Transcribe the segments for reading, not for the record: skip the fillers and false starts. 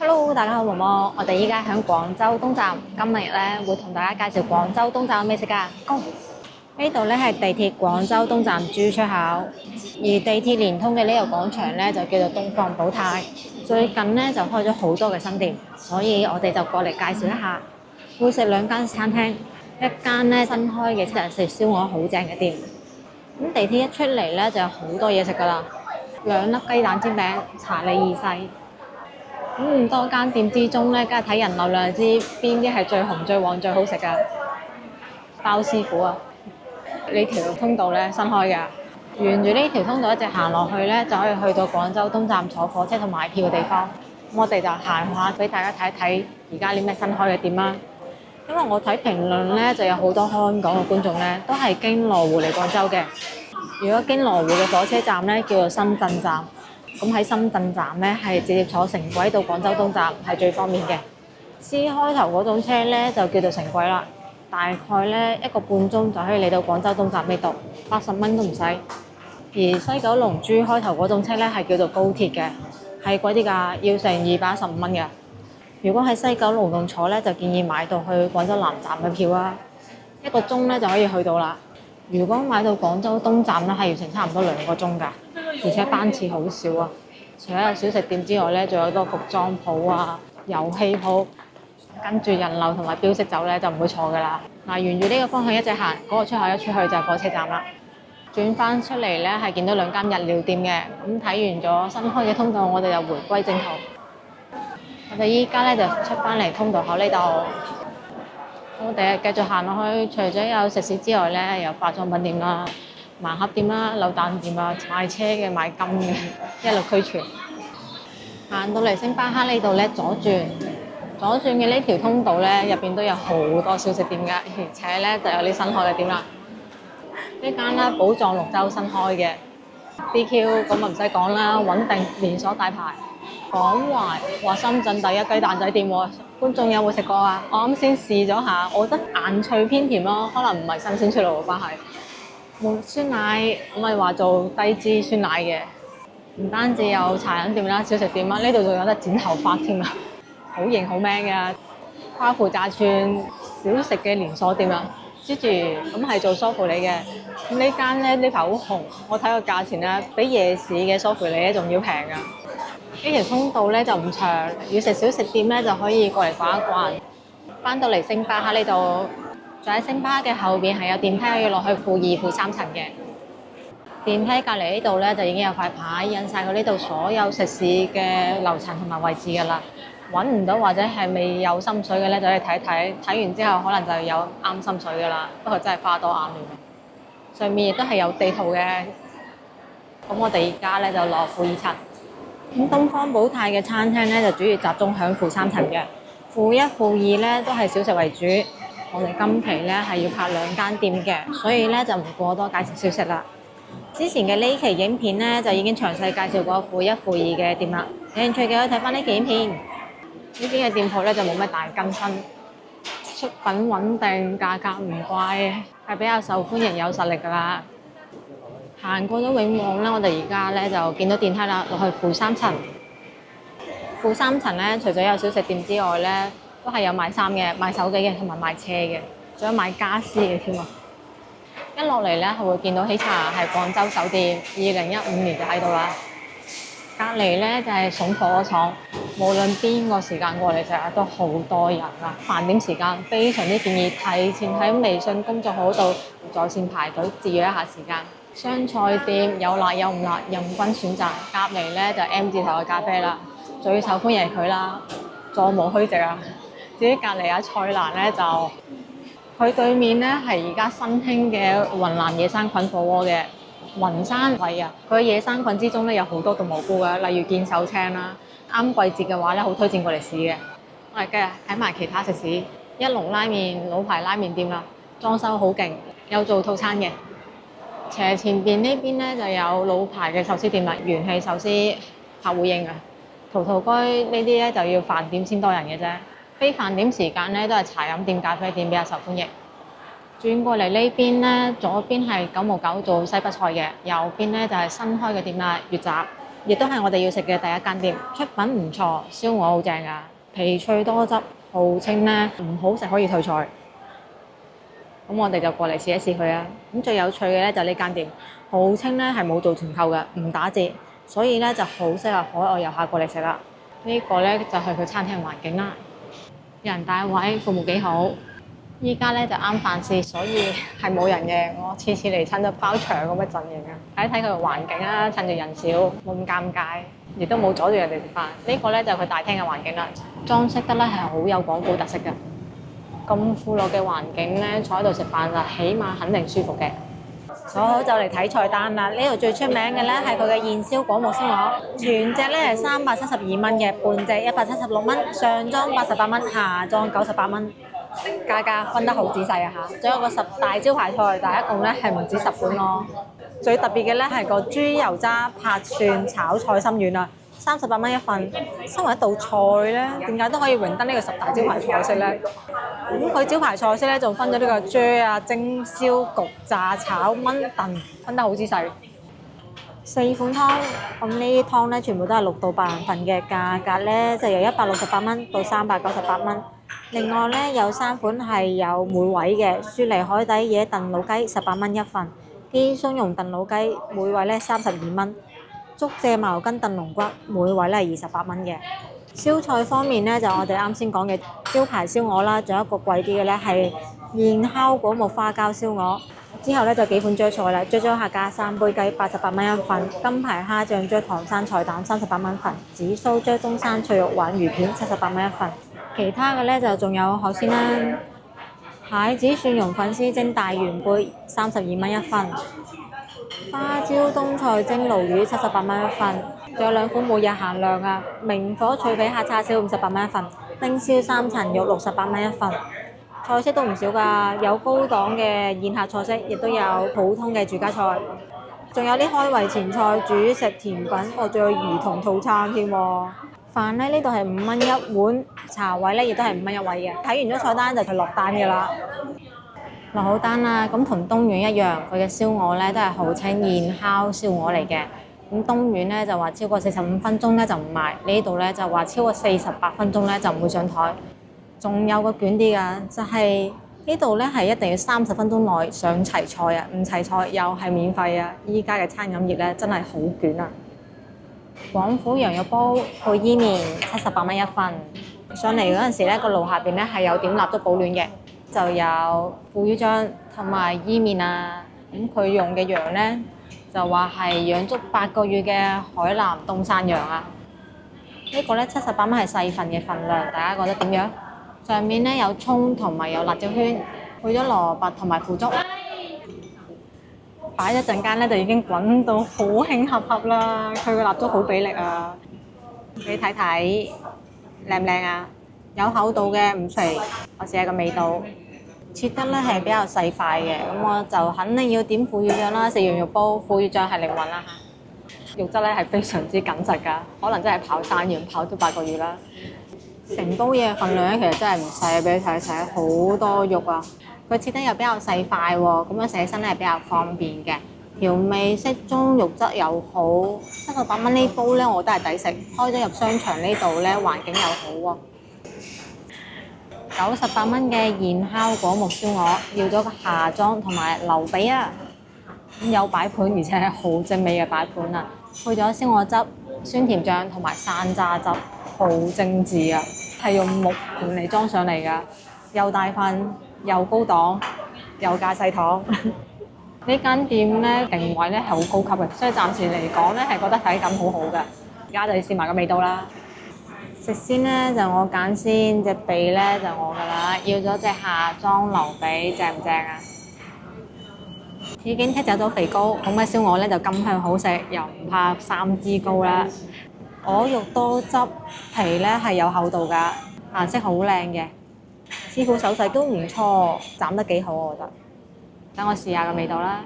Hello，大家好，毛毛，我哋依家喺廣州東站，今日咧會同大家介紹廣州東站嘅美食㗎。Go！呢度咧係地鐵廣州東站 G 出口，而地鐵連通嘅呢個廣場咧就叫做東方寶泰。最近咧就開咗好多嘅新店，所以我哋就過嚟介紹一下。會食兩間餐廳，一間咧新開嘅七日食燒鵝好正嘅店。咁地鐵一出嚟咧就有好多嘢食㗎啦，兩粒雞蛋煎餅、查理二世。咁多間店之中咧，梗係睇人流量知邊啲係最紅、最旺、最好食㗎。包師傅啊，呢條通道咧新開㗎，沿住呢條通道一直行落去咧，就可以去到廣州東站坐火車同買票嘅地方。咁我哋就行下俾大家睇一睇而家啲咩新開嘅店啦。因為我睇評論咧，就有好多香港嘅觀眾咧，都係經羅湖嚟廣州嘅。如果經羅湖嘅火車站咧，叫做深圳站。咁喺深圳站咧，係直接坐城軌到廣州東站係最方便嘅。C 開頭嗰種車咧就叫做城軌啦，大概咧1個半鐘就可以嚟到廣州東站呢度，80蚊都唔使。而西九龍 G 開頭嗰種車咧係叫做高鐵嘅，係貴啲㗎，要成215蚊嘅。如果喺西九龍度坐咧，就建議買到去廣州南站嘅票啦，1個鐘咧就可以去到啦。如果買到廣州東站咧，係要成差唔多2個鐘㗎。而且班次好少啊！除咗有小食店之外咧，仲有好多服裝鋪啊、遊戲鋪，跟住人流同埋標識走咧就唔會錯噶啦。嗱，沿住呢個方向一直行，嗰個出口一出去就係火車站啦。轉翻出嚟咧係見到2間日料店嘅，咁睇完咗新開嘅通道，我哋就回歸正途。我哋依家咧就出翻嚟通道口呢度，我哋繼續行落去，除咗有食肆之外咧，有化妝品店啦。盲盒店啦、扭蛋店啊、賣車嘅、賣金嘅，一律俱全。行到嚟星巴克呢度咧，左轉嘅呢條通道咧，入邊都有好多小食店㗎，而且咧就有啲新開嘅店啦。呢間啦，寶藏綠洲新開嘅 BQ， 咁啊唔使講啦，穩定連鎖大牌。廣懷話深圳第一雞蛋仔店喎，觀眾有冇食過啊？我啱先試咗下，我覺得硬脆偏甜咯，可能唔係新鮮出爐嘅關係。冇酸奶，我咪話做低脂酸奶嘅。唔單止有茶飲店啦、小食店啦，呢度仲有得剪頭髮添啊，好型好 man 嘅。夸父炸串小食嘅連鎖店啊，之住咁係做梳芙梨嘅。咁呢間咧呢排好紅，我睇個價錢咧，比夜市嘅梳芙梨咧仲要平㗎。呢條通道咧就唔長，要食小食店咧就可以過嚟逛一逛。翻到嚟星巴克呢度。就喺星巴克嘅後邊係有電梯可以落去負2、負3層嘅。電梯隔離呢度咧就已經有塊牌印晒佢呢度所有食肆嘅樓層同埋位置㗎啦。揾唔到或者係未有心水嘅咧，就可以睇睇。睇完之後可能就有啱心水㗎啦。不過真係花多眼亂。上面亦都係有地圖嘅。咁我哋而家咧就落負2層。咁東方寶泰嘅餐廳咧就主要集中響負3層嘅。負1、負2咧都係小食為主。我哋今期咧係要拍2間店嘅，所以咧就唔過多介紹小食啦。之前嘅呢期影片咧就已經詳細介紹過負1、負2嘅店啦。有興趣嘅可以睇翻呢期影片。呢邊嘅店鋪咧就冇咩大更新，出品穩定，價格唔貴，係比較受歡迎有實力㗎啦。行過咗永旺咧，我哋而家咧就見到電梯啦，落去負3層。負3層咧，除咗有小食店之外咧，都係有賣衫嘅、賣手機嘅同埋賣車嘅，仲有賣家私嘅添啊！一落嚟咧係會見到喜茶係廣州首店，2015年就喺度啦。隔離咧就係筍火鍋廠，無論邊個時間過嚟食都好多人啦。飯點時間非常之建議提前喺微信公眾號度在線排隊節約一下時間。湘菜店有辣有唔辣，任君選擇。隔離咧就 M 字頭嘅咖啡啦，最受歡迎係佢啦，座無虛席啊！至於隔離阿蔡蘭咧，就佢對面咧係而家新興嘅雲南野生菌火鍋嘅雲山胃啊！佢野生菌之中咧有好多毒蘑菇嘅，例如見手青啦。啱季節嘅話咧，好推薦過嚟試嘅。我哋繼續睇埋其他食肆，一龍拉麵老牌拉麵店啦，裝修好勁，有做套餐嘅。斜前邊呢邊咧就有老牌嘅壽司店啦，元氣壽司、客戶應啊。陶陶居呢啲咧就要飯點先多人嘅啫。非飯點時間咧，都係茶飲店、咖啡店比較受歡迎。轉過嚟呢邊咧，左邊係9毛9做西北菜嘅，右邊咧就係新開嘅店啦，粵雜。亦都係我哋要食嘅第一間店，出品唔錯，燒鵝好正㗎，皮脆多汁，號稱咧唔好食可以退菜。咁我哋就過嚟試一試佢啊！咁最有趣嘅咧就呢間店，號稱咧係冇做團購嘅，唔打折，所以咧就好適合海外遊客過嚟食啦。呢個咧就係佢餐廳嘅環境啦，有人帶位，服務幾好。依家咧就啱飯市，所以係冇人嘅。我次次嚟親都包場咁嘅陣型啊！睇睇佢嘅環境啦，趁住人少，冇咁尷尬，亦都冇阻住人哋食飯。呢個咧就係佢大廳嘅環境啦，裝飾得咧係好有廣府特色嘅。咁富樂嘅環境咧，坐喺度食飯就起碼肯定舒服嘅。坐好就嚟睇菜單啦！呢度最出名嘅咧係佢嘅燕燒果木燒鵝，全隻咧係372蚊嘅，半隻176蚊，上裝88蚊，下裝98蚊。價格分得好仔細啊嚇！仲有個10大招牌菜，但係一共咧係唔止10款咯。最特別嘅咧係個豬油渣拍蒜炒菜心丸啊，38蚊一份。身為一道菜咧，點解都可以榮登呢個10大招牌菜式咧？咁佢招牌菜式咧仲分咗呢個啫啊、蒸、燒、焗、炸、炒、炆、燉，分得好仔細。4款湯，咁呢啲湯咧全部都係6到8人份嘅，價格咧就由168蚊到398蚊。另外咧有3款係有每位嘅，雪梨海底椰燉老雞18蚊一份，雞鬆蓉燉老雞每位咧32蚊，竹蔗茅根燉龍骨每位咧係28蚊嘅。燒菜方面咧就我哋啱先講嘅招牌燒鵝啦，仲有一個貴啲嘅咧係現烤果木花膠燒鵝。之後咧就幾款啫菜啦，啫客家3杯雞88蚊一份，金牌蝦醬啫唐山菜膽38蚊一份，紫蘇啫中山脆肉鯇魚片78蚊一份。其他嘅咧就仲有海鮮啦，蟹子蒜蓉粉絲蒸大元貝32蚊一份，花椒冬菜蒸鱸魚78蚊一份，仲有2款每日限量啊，明火脆皮蝦叉燒58蚊一份，冰燒3層肉68蚊一份。菜式都唔少㗎，有高檔嘅宴客菜式，亦都有普通嘅住家菜，仲有啲開胃前菜、主食甜品，仲有兒童套餐添喎。飯咧呢度係5蚊一碗，茶位咧亦都係5蚊一位嘅。睇完咗菜單就落單嘅啦，落好單啦。咁同東莞一樣，佢嘅燒鵝咧都係號稱現烤燒鵝嚟嘅。咁東莞咧就話超過45分鐘咧就唔賣，呢度咧就話超過48分鐘咧就唔會上台。仲有個卷啲㗎，就係呢度咧係一定要30分鐘內上齊菜啊，唔齊菜又係免費啊！依家嘅餐飲業咧真係好卷啊！廣府羊肉煲配伊麵78蚊一份，上嚟嗰陣時咧個爐下邊咧係有點蠟燭保暖嘅，就有腐乳醬同埋伊麵啊。咁佢用嘅羊咧就話係養足8個月嘅海南東山羊啊。呢個咧78蚊係細份嘅份量，大家覺得點樣？上面咧有葱同埋有辣椒圈，配咗蘿蔔同埋腐竹，擺一陣間咧就已經滾到好興合合啦。佢個蠟燭好俾力啊！你睇睇靚唔靚啊？有厚度嘅唔肥，我試下個味道。切得咧係比較細塊嘅，咁我就肯定要點腐乳醬啦。食羊肉煲，腐乳醬係靈魂啦嚇。肉質咧係非常之緊實㗎，可能真係跑山羊跑咗8個月啦。成煲嘢份量咧其實真係唔細，俾你睇睇好多肉啊！佢切得又比較細塊喎，咁樣食起身咧係比較方便嘅。調味適中，肉質又好，78蚊呢煲咧我覺得係抵食。開咗入商場呢度咧環境又好喎。98蚊嘅現烤果木燒鵝，要咗個下裝同埋溜髀啊！咁有擺盤，而且係好精美嘅擺盤啊！配咗燒鵝汁、酸甜醬同埋山楂汁。好精緻啊！係用木盤嚟裝上嚟㗎，又大份又高檔又架細糖。呢間店咧定位咧係好高級嘅，所以暫時嚟講咧係覺得體感好好㗎。而家就要試埋個味道啦。食先咧就我揀先，隻髀咧就我㗎啦，要咗隻下裝溜髀，正唔正啊？已經剔走咗肥膏，咁嘅燒鵝咧就甘香好食，又唔怕3脂膏啦。鵝肉多汁，皮咧係有厚度㗎，顏色好靚嘅。師傅手勢都唔錯，斬得幾好我覺得。等我試下個味道啦。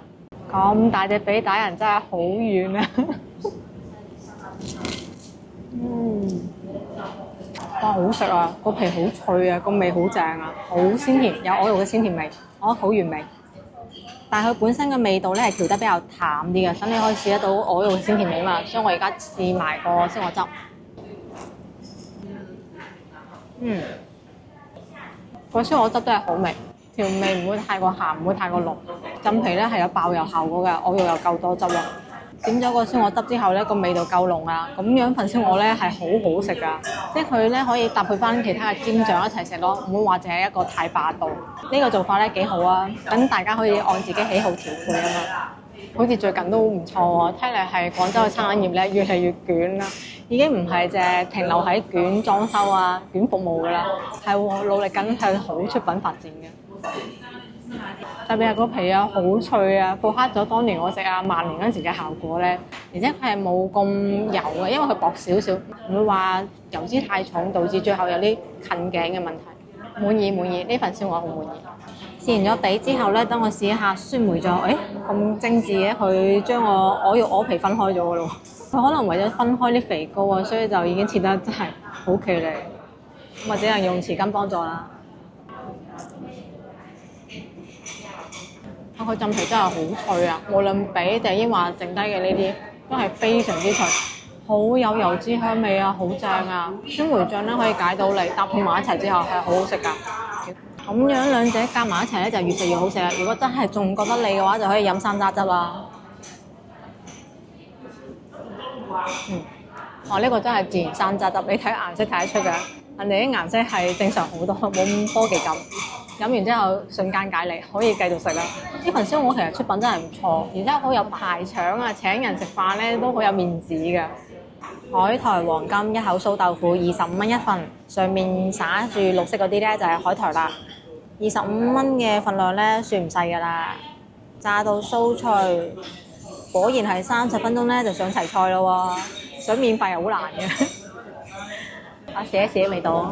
咁大隻髀打人真係好遠啊！哇，好食啊！個皮好脆啊，個味好正啊，好鮮甜，有鵝肉嘅鮮甜味，我覺得好完美。但係佢本身嘅味道咧係調得比較淡啲嘅，咁你可以試得到鵝肉嘅鮮甜味嘛。所以我而家試埋個鮮鵝汁，個鮮鵝汁都係好味，調味唔會太過鹹，唔會太過濃。浸皮咧係有爆油效果嘅，鵝肉又夠多汁啊！點咗個鮮鵝汁之後咧，個味道夠濃啊！咁樣份鮮鵝咧係好好食噶，即係佢咧可以搭配翻其他嘅煎醬一齊食咯，唔會話淨係一個太霸道。呢個做法咧幾好啊，等大家可以按自己喜好調配啊嘛。好似最近都唔錯喎，睇嚟係廣州嘅餐飲業咧越嚟越捲啦，已經唔係淨係停留喺捲裝修啊、捲服務噶啦，係努力緊向好出品發展嘅。特別係個皮啊，好脆啊，復刻咗當年我食萬年嗰陣時嘅效果咧，而且佢係冇咁油嘅，因為佢薄少少，唔會話油脂太重，導致最後有啲近頸嘅問題。滿意，呢份燒鵝好滿意。試完咗底之後咧，等我試一下酸梅醬，咁精緻嘅，佢將個鵝肉鵝皮分開咗嘅咯。佢可能為咗分開啲肥膏啊，所以就已經切得真係好企理，或者係用匙羹幫助啦。佢浸皮真係好脆啊！無論比定抑或剩低嘅呢啲，都係非常之脆，好有油脂香味啊，好正啊！酸梅醬咧可以解到膩，搭配埋一齊之後係好好食㗎。咁樣兩者夾埋一齊咧就越食越好食啦！如果真係仲覺得膩嘅話，就可以飲山楂汁啦。呢個真係自然山楂汁，你睇顏色睇得出㗎，人哋啲顏色係正常好多，冇咁科技感。飲完之後瞬間解膩，可以繼續食啦。呢份燒鵝其實出品真係唔錯，而且好有排場啊！請人食飯咧都好有面子嘅。海苔黃金一口酥豆腐25蚊一份，上面灑住綠色嗰啲咧就係海苔啦。25蚊嘅份量咧算唔細㗎啦，炸到酥脆，果然係30分鐘咧就上齊菜咯喎，想免費係好難嘅。我試一試味道。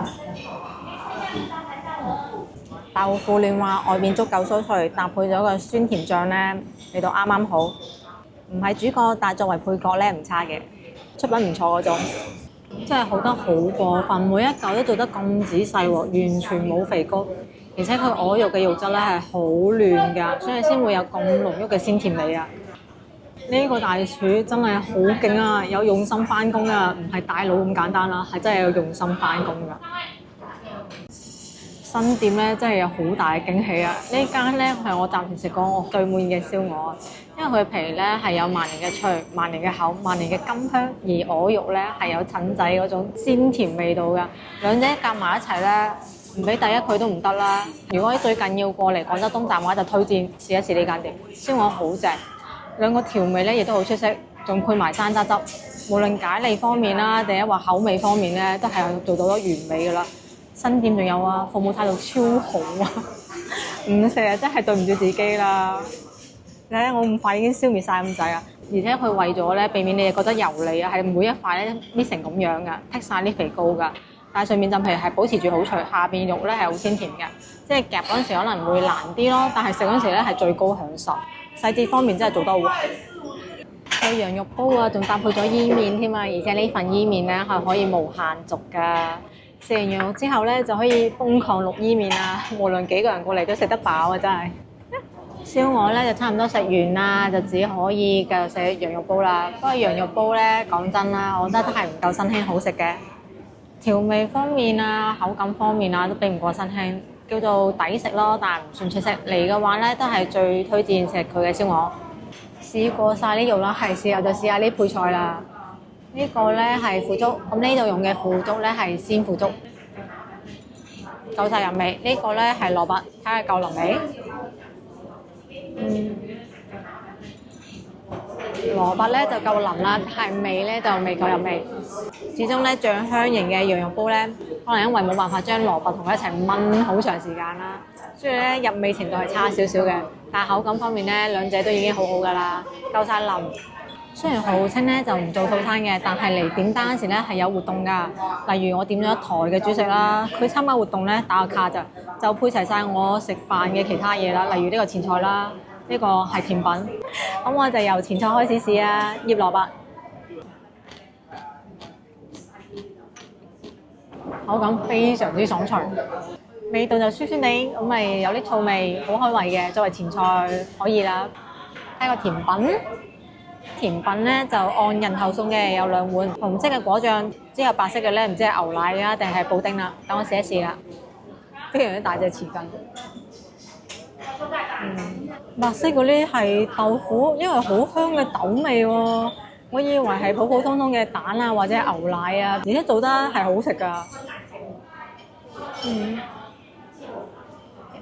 豆腐嫩滑，外面足夠酥脆，搭配咗個酸甜醬咧，味道啱啱好。唔係主角，但係作為配角咧唔差嘅，出品唔錯嗰種。真係好得好過分，每一嚿都做得咁仔細喎，完全冇肥膏，而且佢鵝肉嘅肉質咧係好嫩㗎，所以先會有咁濃郁嘅鮮甜味啊！呢個大廚真係好勁啊，有用心翻工啊，唔係大佬咁簡單啦，係真係有用心翻工㗎。新店咧真係有好大嘅驚喜啊！呢間咧係我暫時食過我最滿意嘅燒鵝，因為佢皮咧係有萬年嘅脆、萬年嘅厚、萬年嘅甘香，而鵝肉咧係有襯仔嗰種鮮甜味道㗎。兩者夾埋一齊咧，唔俾第一佢都唔得啦。如果最近要過嚟廣州東站嘅話，就推薦試一試呢間店，燒鵝好正，兩個調味咧亦都好出色，仲配埋山楂汁，無論解膩方面啦，定係話口味方面咧，都係做到咗完美㗎啦。新店仲有啊，服務態度超好啊！唔食啊，真係對唔住自己啦。你睇我5塊已經消滅晒咁滯啊！而且佢為咗咧避免你哋覺得油膩啊，係每一塊咧搣成咁樣噶，剔晒啲肥膏噶。但係上面浸皮係保持住好脆，下邊肉咧係好鮮甜嘅。即係夾嗰陣時可能會難啲咯，但係食嗰陣時咧係最高享受。細節方面真係做得好好。佢羊肉煲啊，仲搭配咗伊麵添啊，而且呢份伊麵咧係可以無限續㗎。食完羊肉之後咧，就可以瘋狂淥伊麵啊！無論幾個人過嚟都食得飽啊！真係。燒鵝咧就差唔多食完啦，就只可以繼續食羊肉煲啦。不過羊肉煲咧講真啦，我覺得都係唔夠新興好食嘅。調味方面啊、口感方面啊，都比唔過新興，叫做抵食咯，但係唔算出色。嚟嘅話咧，都係最推薦食佢嘅燒鵝。試過晒啲肉啦，係時候就試下啲配菜啦。呢個咧係腐竹，咁呢度用嘅腐竹咧係鮮腐竹，夠晒入味。呢個咧係蘿蔔，睇下夠腍未？蘿蔔咧就夠腍啦，但係味咧就未夠入味。始終咧醬香型嘅羊肉煲咧，可能因為冇辦法將蘿蔔同佢一齊燜好長時間啦，所以咧入味程度係差少少嘅。但係口感方面咧，兩者都已經好好㗎啦，夠晒腍。雖然號稱咧就唔做套餐嘅，但係嚟點單嗰時咧係有活動㗎。例如我點咗一台嘅主食啦，佢參加活動咧打個卡咋，就配齊晒我食飯嘅其他嘢啦。例如呢個前菜啦，呢個係甜品。咁我就由前菜開始試啊，醃蘿蔔，口感非常之爽脆。味道就酸酸地，咁咪有啲醋味，好開胃嘅，作為前菜可以啦。睇個甜品，甜品咧就按人頭送嘅，有2碗，紅色嘅果醬，之後白色嘅咧唔知係牛奶啊定係布丁啦，等我試一試啦。非常之大隻匙羹。白色嗰啲係豆腐，因為好香嘅豆味喎。我以為係普普通通嘅蛋啊或者牛奶啊，而且做得係好食㗎。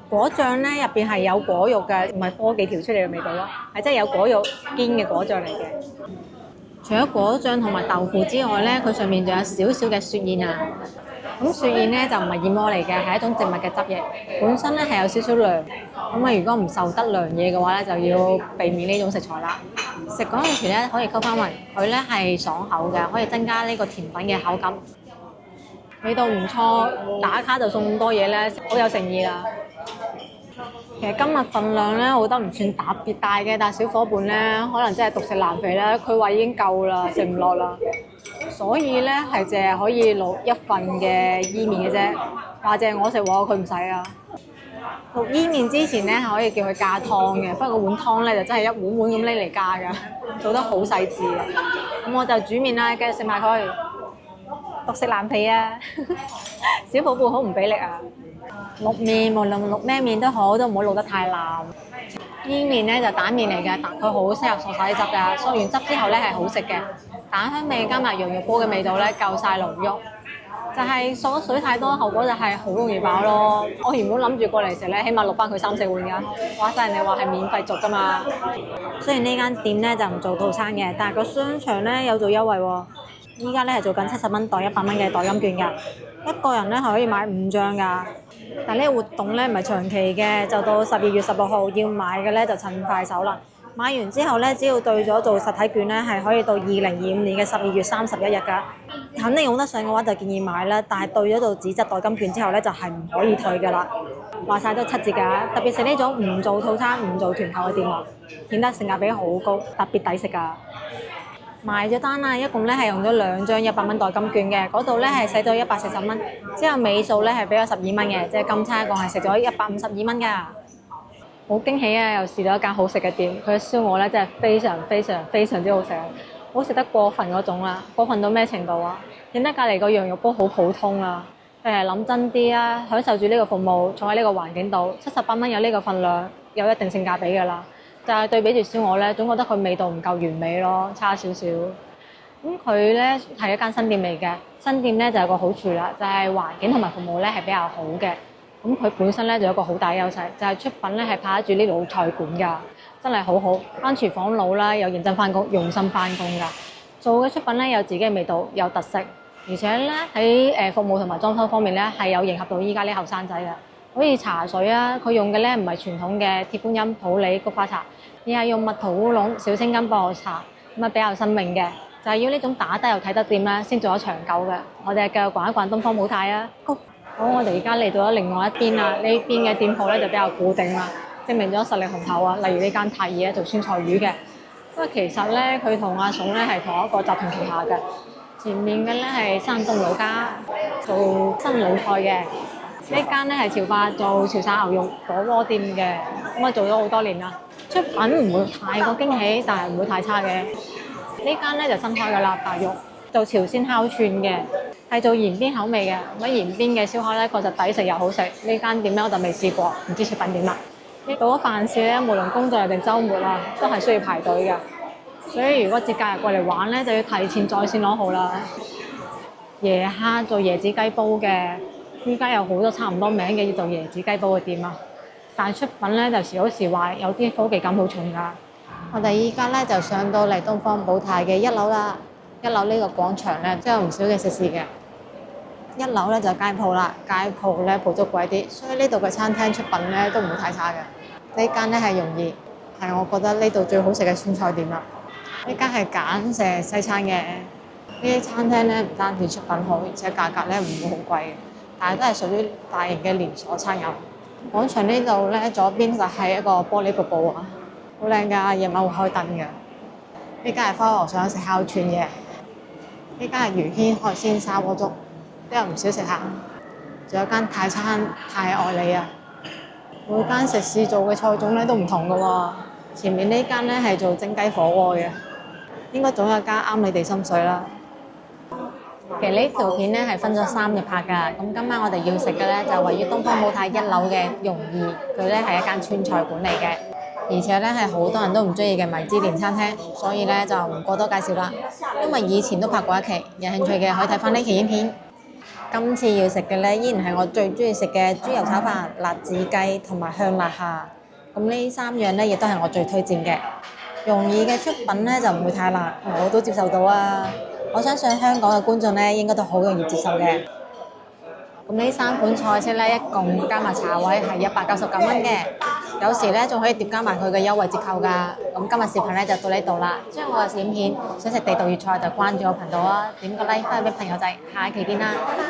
果醬咧入邊係有果肉嘅，唔係科技調出嚟嘅味道咯，係真係有果肉堅嘅果醬嚟嘅。除咗果醬同埋豆腐之外咧，佢上面仲有少少嘅雪燕啊。咁雪燕咧就唔係燕窩嚟嘅，係一種植物嘅汁液，本身咧係有少少涼。咁啊，如果唔受得涼嘢嘅話咧，就要避免呢種食材啦。食嗰陣時咧可以溝翻勻，佢咧係爽口嘅，可以增加呢個甜品嘅口感。味道唔錯，打卡就送咁多嘢咧，好有誠意啦。其實今日份量咧，我覺得唔算特別大嘅，但係小伙伴咧可能真係獨食難肥咧，佢話已經夠啦，食唔落啦，所以咧係淨係可以落1份嘅伊麵嘅啫。話淨係我食喎，佢唔使啊。落伊麵之前咧係可以叫佢加湯嘅，不過碗湯咧就真係一碗碗咁拎嚟加㗎，做得好細緻啊。咁我就煮麵啦，繼續食埋佢。獨食難肥啊！小寶寶好唔俾力啊！淥麵無論淥咩麵都好，都唔好淥得太爛。伊麵咧就蛋麵嚟嘅，但佢好適合索晒啲汁㗎。索完汁之後咧係好食嘅，蛋香味加埋羊肉煲嘅味道咧夠晒濃郁。就係索咗水太多，後果就係好容易飽咯。我原本諗住過嚟食咧，起碼淥翻佢3-4碗㗎。話晒人哋話係免費續㗎嘛。雖然呢間店咧就唔做套餐嘅，但係個商場咧有做優惠喎。依家咧係做緊70蚊袋100蚊嘅代金券㗎，一個人咧係可以買5張㗎。但係呢個活動咧唔係長期嘅，就到12月16號要買嘅咧就趁快手啦。買完之後咧，只要對咗做實體券咧，係可以到2025年嘅12月31日㗎。肯定用得上嘅話就建議買啦，但係對咗做紙質代金券之後咧就係唔可以退㗎啦。話晒都7折㗎，特別係呢種唔做套餐、唔做團購嘅店啊，顯得性價比好高，特別抵食㗎。埋咗單啦，一共咧係用咗2張100蚊代金券嘅，嗰度咧係使咗140蚊，之後尾數咧係俾咗12蚊嘅，即係今餐一共係食咗152蚊㗎。好驚喜啊！又試到一間好食嘅店，佢嘅燒鵝咧真係非常非常非常之好食，好食得過分嗰種啦。過分到咩程度啊？點解隔離個羊肉煲好普通啊？諗真啲啊，享受住呢個服務，坐喺呢個環境度，78蚊有呢個份量，有一定性價比㗎啦。但係對比住燒鵝咧，總覺得佢味道唔夠完美咯，差少少。咁佢咧係一間新店嚟嘅，新店咧就有個好處啦，就係環境同埋服務咧係比較好嘅。咁佢本身咧就有個好大優勢，就係出品咧係拍得住呢老菜館㗎，真係好好。班廚房佬啦，又認真翻工，用心翻工㗎，做嘅出品咧有自己嘅味道，有特色，而且咧喺服務同埋裝修方面咧係有迎合到依家啲後生仔嘅。好似茶水啊，佢用嘅咧唔係傳統嘅鐵觀音、普洱、菊花茶，而係用蜜桃烏龍、小青柑薄荷茶，咁啊比較新穎嘅，就係要呢種打得又睇得掂啦，先做得長久嘅。我哋繼續逛一逛東方寶泰啊！好，我哋而家嚟到咗另外一邊啦，呢邊嘅店鋪咧就比較固定啦，證明咗實力雄厚啊。例如呢間太二咧做酸菜魚嘅，不過其實咧佢同阿嫂咧係同一個集團旗下嘅。前面嘅咧係山東老家做新老菜嘅。呢間咧係潮發做潮汕牛肉火鍋店嘅，咁啊做咗好多年啦。出品唔會太過驚喜，但係唔會太差嘅。呢間咧就新開㗎啦，白肉做朝鮮烤串嘅，係做延邊口味嘅。咁延邊嘅燒烤咧確實抵食又好食。呢間店咧我就未試過，唔知出品點啦。到咗飯市咧，無論工作日定週末啊，都係需要排隊嘅。所以如果節假日過嚟玩咧，就要提前在線攞號啦。椰蝦做椰子雞煲嘅。依家有好多差唔多名嘅要做椰子雞煲嘅店啊，但係出品咧就時好時壞，有啲科技感好重㗎。我哋依家咧就上到嚟東方寶泰嘅1樓啦。1樓呢個廣場咧，真有唔少嘅食肆嘅。1樓咧就街鋪啦，街鋪咧鋪租貴啲，所以呢度嘅餐廳出品咧都唔會太差嘅。呢間咧係容易，係我覺得呢度最好食嘅川菜店啦。呢間係簡食西餐嘅，呢啲餐廳咧唔單止出品好，而且價格咧唔會好貴嘅。但係都係屬於大型嘅連鎖餐飲。廣場呢度咧，左邊就係一個玻璃瀑布啊，好靚㗎，夜晚會開燈嘅。呢間係花和尚食烤串嘅，呢間係魚軒海鮮砂鍋粥，都有唔少食客。仲有間泰餐太愛你啊！每間食肆做嘅菜種咧都唔同嘅喎。前面呢間咧係做蒸雞火鍋嘅，應該總有間啱你哋心水啦。其實呢條片咧係分咗3日拍㗎。咁今晚我哋要食嘅咧就位於東方寶泰1樓嘅容義，佢咧係一間川菜館嚟嘅，而且咧係好多人都唔中意嘅米芝蓮餐廳，所以咧就唔過多介紹啦。因為以前都拍過一期，有興趣嘅可以睇翻呢期影片。今次要食嘅咧依然係我最中意食嘅豬油炒飯、辣子雞同埋香辣蝦。咁呢3樣咧亦都係我最推薦嘅。容義嘅出品咧就唔會太辣，我都接受到啊！我相信香港嘅觀眾咧應該都好容易接受嘅。咁呢3款菜式咧，一共加埋茶位係199蚊嘅，有時咧仲可以疊加埋佢嘅優惠折扣㗎。咁今日視頻咧就到呢度啦，中意我嘅影片，想食地道粵菜就關注我頻道啊，點個 like 分享俾朋友仔，下一期見啦，拜拜！